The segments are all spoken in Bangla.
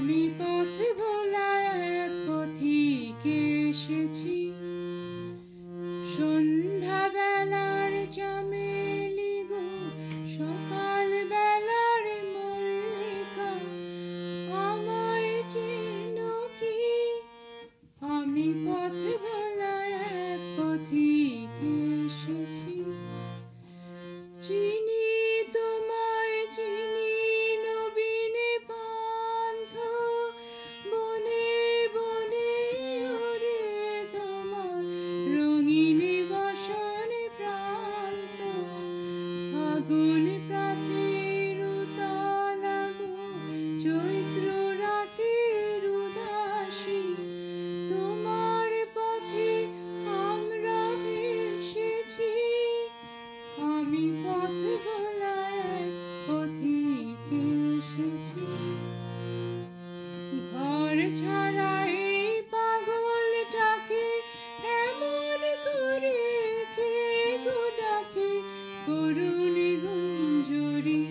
আমি পথ ভোলা এক পথিকে এসেছি, সন্ধ্যা বেলার চামেলি গো, সকাল বেলার মল্লিকা, আমায় চেনো কি? আমি পথ ভোলা এক পথিকে এসেছি। চিনি তোমায় চিনি নবীনে পান্থ, বনে বনে ওরে তোমার রঙিন বসন প্রান্ত। ফাগুন প্রাতের উতলা গো, চৈত্র রাতের উদাসী, তোমার পথে আমরা ভেসেছি। আমি পথ ভোলা এক পথিকে এসেছি। ঘর ছাড়া এই পাগলটাকে এমন করে কে গো ডাকে, করুণ গুঞ্জরি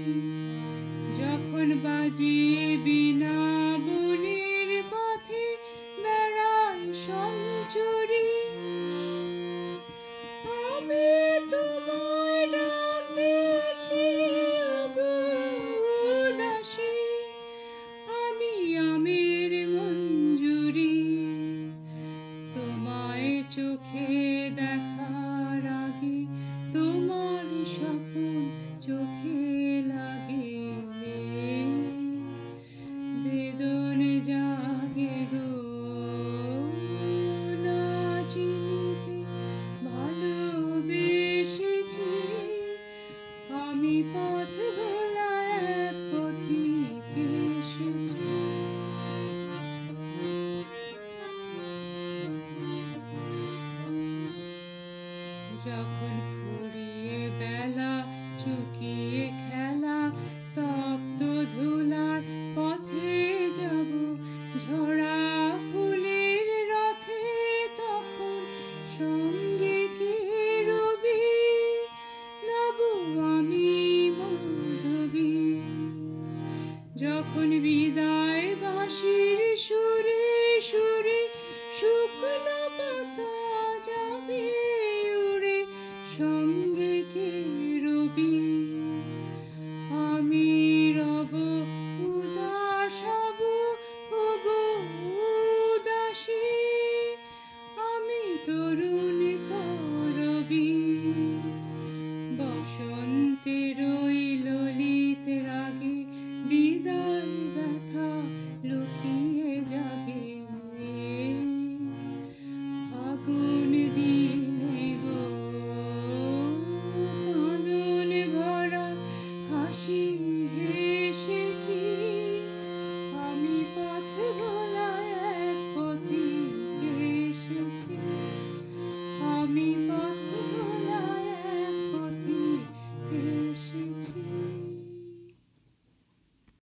যখন বাজিয়ে বিনা বনের পথে বেড়ায় সঞ্চরি। আমি তোমায় ডাক দিয়েছি ওগো উদাসী, আমি আমের মঞ্জুরি। তোমায় চোখে দেখার আগে তোমার স্বপন চোখে লাগে, বেদন জাগে গো না চিনিতে ভালোবেসেছি। আমি পথ ভোলা এক পথিকে এসেছি। যখন ফুরিয়ে বেলা চুকিয়ে খেলা, তপ্ত ধুলার পথে যাব ঝরা ফুলের রথে, তখন সঙ্গে কে রবি নবু আমি মাধবী। যখন বিদায় বাঁশি